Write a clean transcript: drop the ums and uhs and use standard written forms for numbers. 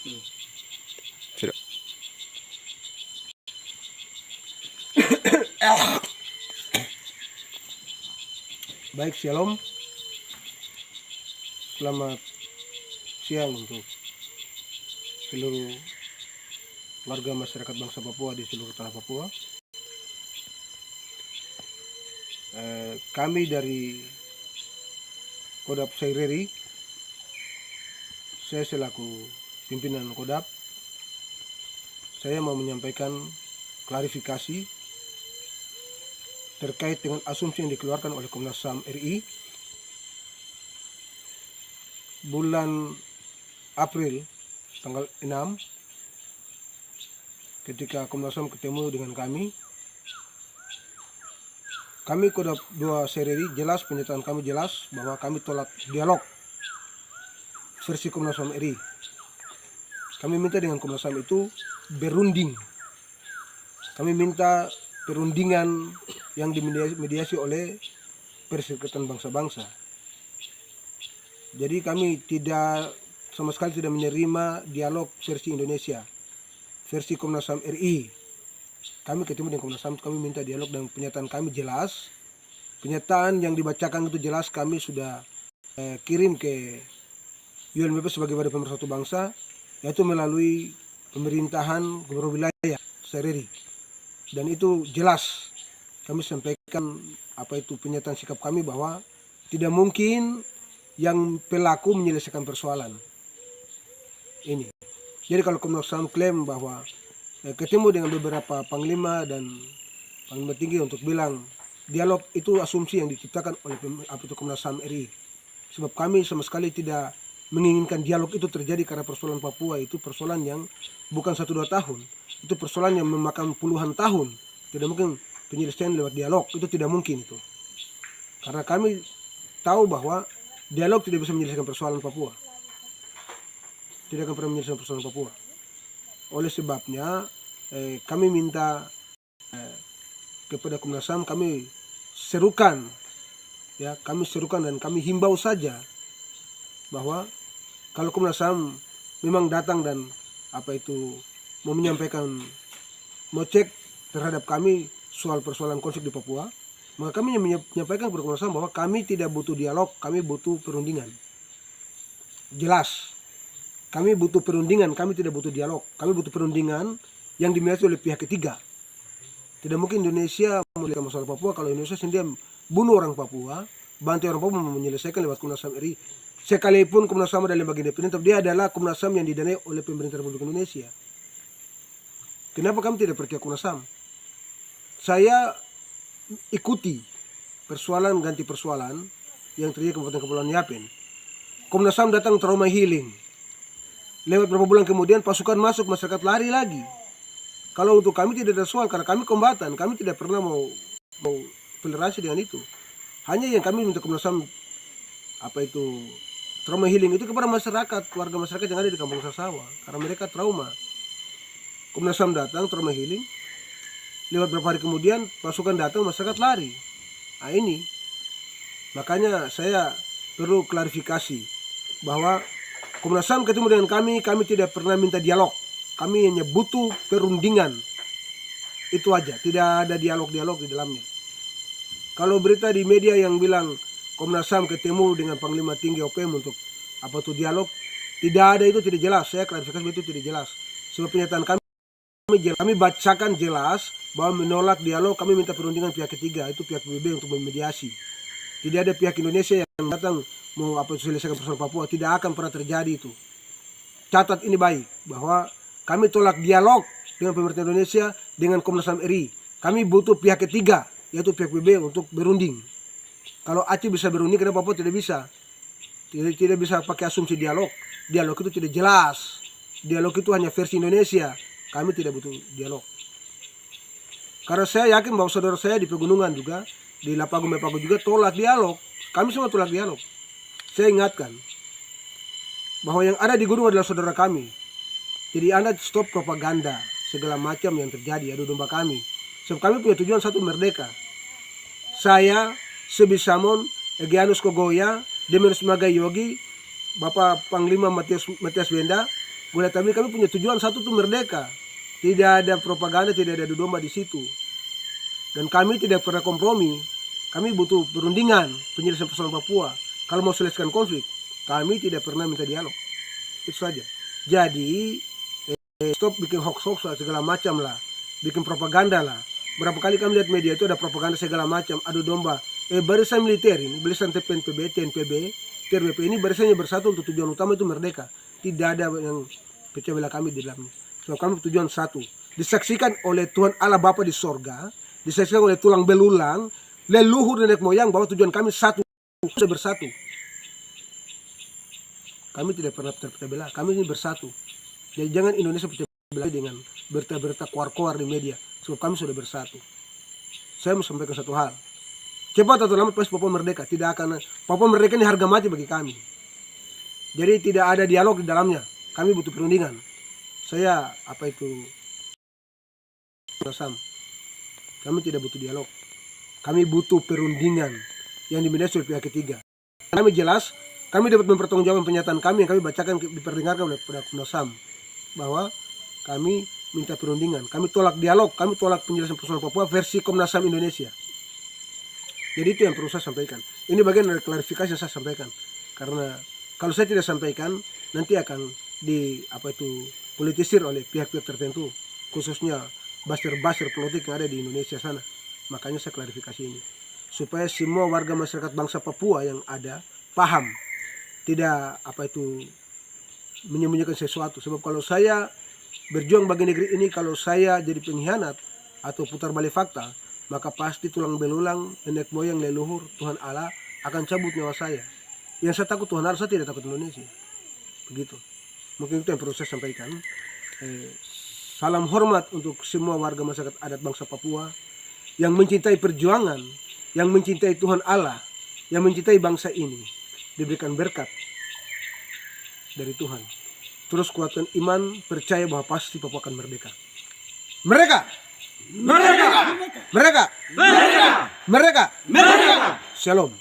Sudah. Baik, shalom. Selamat siang untuk seluruh warga masyarakat bangsa Papua di seluruh tanah Papua. Kami dari Kodap Saireri, saya selaku pimpinan Kodap, saya mau menyampaikan klarifikasi terkait dengan asumsi yang dikeluarkan oleh Komnas HAM RI bulan April tanggal 6, ketika Komnas HAM ketemu dengan kami Kodap 2 Saireri jelas, pernyataan kami jelas bahwa kami tolak dialog versi Komnas HAM RI. Kami minta dengan Komnas HAM itu berunding. Kami minta perundingan yang dimediasi oleh Perserikatan Bangsa-Bangsa. Jadi kami sama sekali tidak menerima dialog versi Indonesia, versi Komnas HAM RI. Kami ketemu dengan Komnas HAM, kami minta dialog dan pernyataan kami jelas. Pernyataan yang dibacakan itu jelas, kami sudah kirim ke UNBP sebagai Badan Pemersatu Bangsa, yaitu melalui pemerintahan Gubernur Wilayah Saireri. Dan itu jelas kami sampaikan pernyataan sikap kami bahwa tidak mungkin yang pelaku menyelesaikan persoalan ini. Jadi kalau Komnas HAM klaim bahwa ketemu dengan beberapa panglima dan panglima tinggi untuk bilang dialog itu asumsi yang diciptakan oleh Komnas HAM RI. Sebab kami sama sekali tidak menginginkan dialog itu terjadi, karena persoalan Papua itu persoalan yang bukan 1-2 tahun. Itu persoalan yang memakan puluhan tahun. Tidak mungkin penyelesaian lewat dialog, itu tidak mungkin itu. Karena kami tahu bahwa dialog tidak bisa menyelesaikan persoalan Papua. Tidak akan pernah menyelesaikan persoalan Papua. Oleh sebabnya kami minta kepada Komnas HAM, kami serukan dan kami himbau saja bahwa kalau Komnas HAM memang datang dan mau menyampaikan, mau cek terhadap kami soal persoalan konflik di Papua, maka kami menyampaikan kepada Komnas HAM bahwa kami tidak butuh dialog, kami butuh perundingan. Jelas, kami butuh perundingan, kami tidak butuh dialog. Kami butuh perundingan yang dimiliki oleh pihak ketiga. Tidak mungkin Indonesia menyelesaikan masalah Papua kalau Indonesia sendiri bunuh orang Papua, bantu orang Papua menyelesaikan lewat Komnas HAM RI. Sekalipun Komnas HAM adalah lembaga independen, tapi dia adalah Komnas HAM yang didanai oleh pemerintah Republik Indonesia. Kenapa kami tidak percaya Komnas HAM? Saya ikuti persoalan ganti persoalan yang terjadi di Kabupaten Kepulauan Yapen. Komnas HAM datang trauma healing. Lewat beberapa bulan kemudian pasukan masuk, masyarakat lari lagi. Kalau untuk kami tidak ada soal, karena kami kombatan, kami tidak pernah mau toleransi dengan itu. Hanya yang kami minta Komnas HAM trauma healing itu kepada masyarakat, warga masyarakat yang ada di Kampung Sasawa, karena mereka trauma. Komnas HAM datang trauma healing. Lewat beberapa hari kemudian pasukan datang, masyarakat lari. Nah ini makanya saya perlu klarifikasi bahwa Komnas HAM ketemu dengan kami tidak pernah minta dialog. Kami hanya butuh perundingan. Itu aja, tidak ada dialog-dialog di dalamnya. Kalau berita di media yang bilang Komnas HAM ketemu dengan Panglima Tinggi OPM untuk dialog, tidak ada, itu tidak jelas. Saya klarifikasi itu tidak jelas. Sebab pernyataan kami bacakan jelas bahwa menolak dialog, kami minta perundingan pihak ketiga, itu pihak PBB untuk memediasi. Tidak ada pihak Indonesia yang datang mau selesaikan persoalan Papua, tidak akan pernah terjadi itu. Catat ini baik, bahwa kami tolak dialog dengan pemerintah Indonesia dengan Komnas HAM RI. Kami butuh pihak ketiga, yaitu pihak PBB untuk berunding. Kalau Aceh bisa berunding, kenapa Papua tidak bisa? Tidak bisa pakai asumsi dialog. Dialog itu tidak jelas. Dialog itu hanya versi Indonesia. Kami tidak butuh dialog. Karena saya yakin bahwa saudara saya di pegunungan juga, di Lapago-Mepago juga tolak dialog. Kami semua tolak dialog. Saya ingatkan bahwa yang ada di gunung adalah saudara kami. Jadi Anda stop propaganda segala macam yang terjadi, adu domba kami. Sebab kami punya tujuan satu, merdeka. Saya, Sebisamon, Egyanus Kogoya, Demenus Magayogi, Bapak Panglima Matias Wenda, Buat kami punya tujuan satu tuh merdeka. Tidak ada propaganda, tidak ada adu domba di situ. Dan kami tidak pernah kompromi. Kami butuh perundingan, penyelesaian persoalan Papua. Kalau mau selesaikan konflik, kami tidak pernah minta dialog. Itu saja. Jadi stop bikin hoax-hoax segala macam lah, bikin propaganda lah. Berapa kali kami lihat media itu ada propaganda segala macam, adu domba. Barisan militer ini, barisan TPNPB, TNPB, TRBP ini barisannya bersatu untuk tujuan utama itu merdeka. Tidak ada yang pecah belah kami di dalamnya. So kami tujuan satu, disaksikan oleh Tuhan Allah Bapa di sorga, disaksikan oleh tulang belulang, leluhur nenek moyang bahwa tujuan kami satu, sudah bersatu. Kami tidak pernah terpecah belah, kami ini bersatu. Jadi jangan Indonesia pecah belah dengan berita-berita kuar-kuar di media, sebab kami sudah bersatu. Saya mau sampaikan satu hal, cepat atau lambat pasti Papua merdeka. Tidak akan, Papua merdeka ini harga mati bagi kami. Jadi tidak ada dialog di dalamnya. Kami butuh perundingan. Saya kami tidak butuh dialog. Kami butuh perundingan yang dimediasi oleh pihak ketiga. Kami jelas, kami dapat mempertanggungjawabkan pernyataan kami yang kami bacakan diperdengarkan oleh Komnas HAM bahwa kami minta perundingan, kami tolak dialog, kami tolak penjelasan persoalan Papua versi Komnas HAM Indonesia. Jadi itu yang perlu saya sampaikan. Ini bagian dari klarifikasi yang saya sampaikan. Karena kalau saya tidak sampaikan, nanti akan politisir oleh pihak-pihak tertentu, khususnya buzzer politik yang ada di Indonesia sana. Makanya saya klarifikasi ini supaya semua warga masyarakat bangsa Papua yang ada paham, tidak menyembunyikan sesuatu. Sebab kalau saya berjuang bagi negeri ini, kalau saya jadi pengkhianat atau putar balik fakta, maka pasti tulang belulang nenek moyang leluhur Tuhan Allah akan cabut nyawa saya. Yang saya takut Tuhan Allah, saya tidak takut Indonesia. Begitu. Mungkin itu yang perlu saya sampaikan. Salam hormat untuk semua warga masyarakat adat bangsa Papua yang mencintai perjuangan, yang mencintai Tuhan Allah, yang mencintai bangsa ini. Diberikan berkat dari Tuhan. Terus kuatkan iman, percaya bahwa pasti Papua akan merdeka. Merdeka! Merdeka! Merdeka! Merdeka! Merdeka! Shalom.